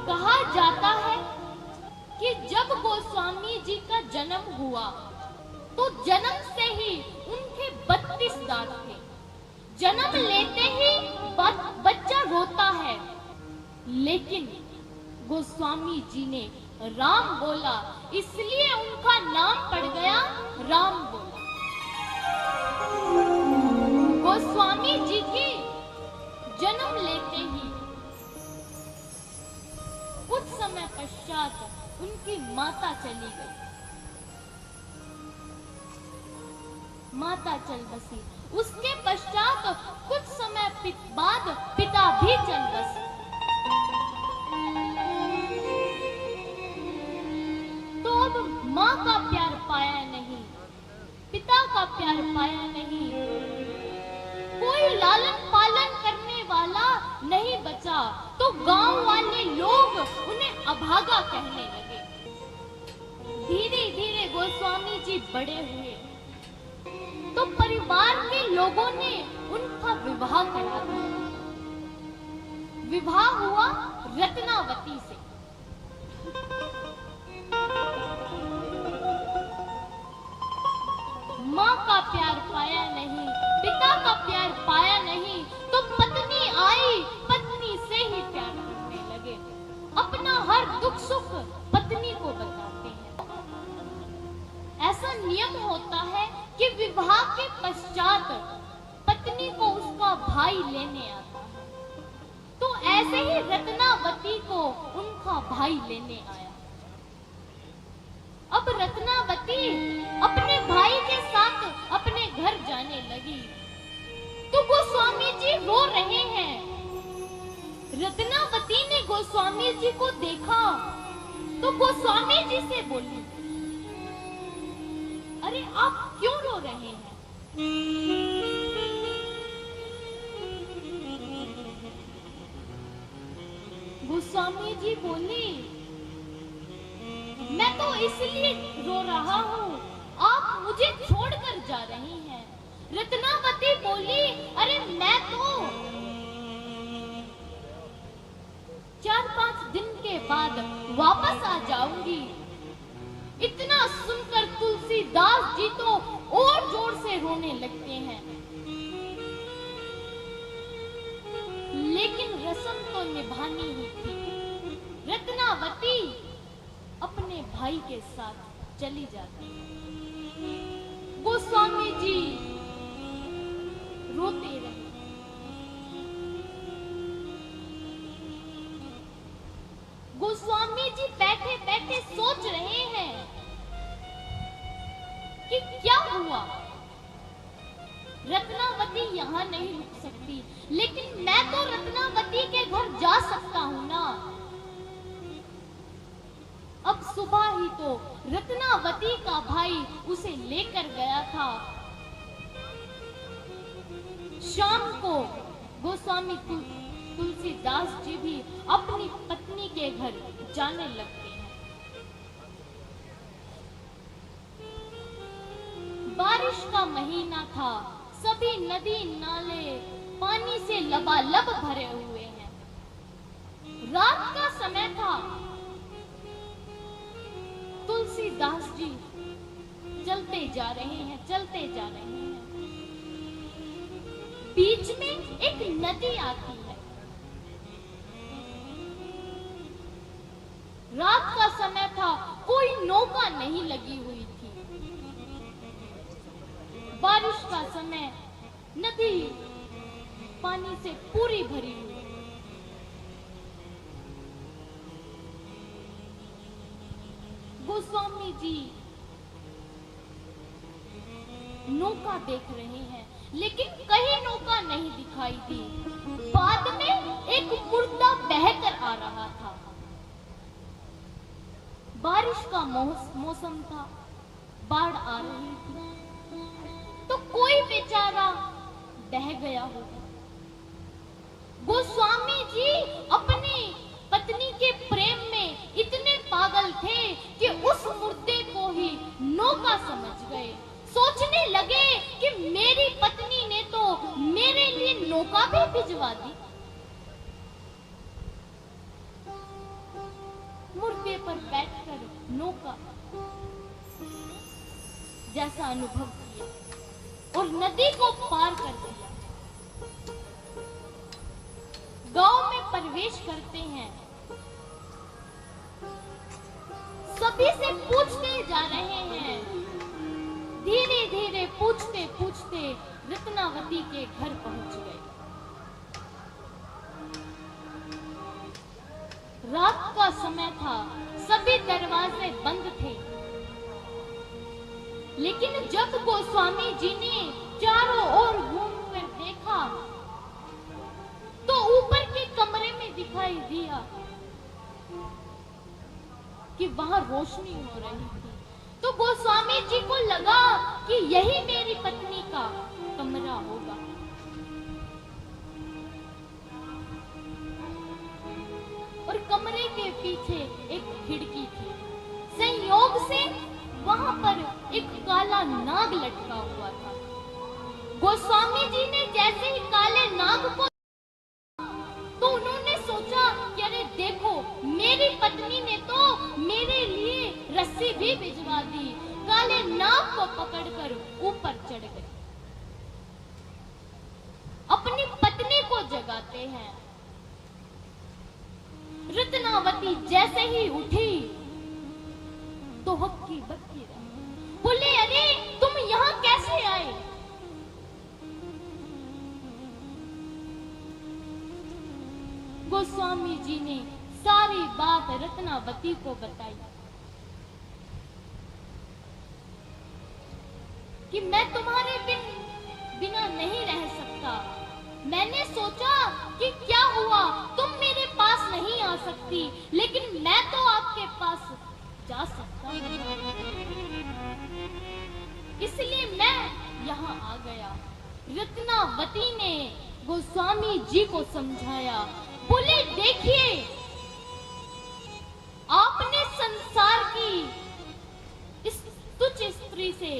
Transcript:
कहा जाता है कि जब गोस्वामी जी का जन्म हुआ तो जन्म से ही उनके 32 दांत थे। जन्म लेते ही बच्चा रोता है, लेकिन गोस्वामी जी ने राम बोला, इसलिए उनका नाम पड़ गया राम बोला। गोस्वामी जी की जन्म लेते ही कुछ समय पश्चात उनकी माता चली गई। माता चल बसी। उसके पश्चात कुछ समय बाद पिता भी चल बसे। तो अब माँ का प्यार पाया नहीं, पिता का प्यार पाया नहीं, कोई लालन पालन करने वाला नहीं बचा, तो गांव वाले लोग उन्हें अभागा कहने लगे। धीरे धीरे गोस्वामी जी बड़े हुए तो परिवार के लोगों ने उनका विवाह करा दिया। विवाह हुआ रत्नावती से। माँ का प्यार पाया नहीं, पिता का प्यार पाया नहीं, तो पत्नी आई, पत्नी से ही प्यार करने लगे। अपना हर दुख सुख पत्नी को बताते हैं। ऐसा नियम होता है कि विवाह के पश्चात पत्नी को उसका भाई लेने आता है। तो ऐसे ही रत्नावती को उनका भाई लेने आया। अब रत्नावती अपने भाई के साथ अपने घर जाने लगी तो गोस्वामी जी रो रहे हैं। रत्नावती ने गोस्वामी जी को देखा तो गोस्वामी जी से बोली, अरे आप क्यों रो रहे हैं? गोस्वामी जी बोली, मैं तो इसलिए रो रहा हूँ, आप मुझे छोड़कर जा रही हैं। रत्नावती बोली, अरे मैं तो 4-5 दिन के बाद वापस आ जाऊंगी। इतना सुनकर तुलसीदास जी तो और जोर से रोने लगते हैं। लेकिन रस्म तो निभानी ही थी। रत्नावती अपने भाई के साथ चली जाती है। गोस्वामी जी रोते रहे। गोस्वामी जी बैठे बैठे सोच रहे हैं कि क्या हुआ। रत्नावती यहाँ नहीं रुक सकती, लेकिन मैं तो रत्नावती के घर जा सकता हूँ ना। अब सुबह ही तो रत्नावती का भाई उसे लेकर गया था। शाम को गोस्वामी तुलसीदास जी भी अपनी पत्नी के घर जाने लगते हैं। बारिश का महीना था, सभी नदी नाले पानी से लबालब भरे हुए हैं। रात का समय था। तुलसीदास जी चलते जा रहे हैं, चलते जा रहे हैं। बीच में एक नदी आती है। रात का समय था, कोई नौका नहीं लगी हुई थी। बारिश का समय, नदी पानी से पूरी भरी हुई। गोस्वामी जी नौका देख रहे हैं, लेकिन कहीं नौका नहीं दिखाई दी। बाद में एक मुर्दा बहकर आ रहा था। बारिश का मौसम था, बाढ़ आ रही थी, तो कोई बेचारा बह गया होगा। गोस्वामी जी अपनी पत्नी के प्रेम में इतने पागल थे कि उस मुर्दे को ही नौका समझ गए। सोचने लगे कि मेरी पत्नी ने तो मेरे लिए नौका भी भिजवा दी। पर बैठकर नौका जैसा अनुभव किया और नदी को पार कर दिया। गांव में प्रवेश करते हैं, सभी से पूछते जा रहे हैं। धीरे धीरे पूछते पूछते रत्नावती के घर पहुंच गए। रात का समय था, सभी दरवाजे बंद थे, लेकिन जब गोस्वामी जी ने चारों ओर घूमकर देखा तो ऊपर के कमरे में दिखाई दिया कि वहां रोशनी हो रही थी। तो गोस्वामी जी को लगा कि यही मेरी पत्नी का कमरा होगा। और कमरे के पीछे एक खिड़की थी। संयोग से वहां पर एक काला नाग लटका हुआ था। गोस्वामी जी ने जैसे ही काले नाग को तो उन्होंने सोचा कि अरे देखो, मेरी पत्नी ने तो मेरे लिए रस्सी भी भिजवा दी। काले नाग को पकड़कर ऊपर चढ़ गए, अपनी पत्नी को जगाते हैं। रत्नावती जैसे ही उठी तो हक्की बक्की रही। बोले, अरे तुम यहां कैसे आए? गोस्वामी जी ने सारी बात रत्नावती को बताई कि मैं तुम्हारे बिना नहीं रह सकता। मैंने सोचा कि क्या हुआ, तुम मेरे पास नहीं आ सकती, लेकिन मैं तो आपके पास जा सकता हूं, इसलिए मैं यहाँ आ गया। रत्नावती ने गोस्वामी जी को समझाया। बोले, देखिए, आपने संसार की इस तुच्छ स्त्री से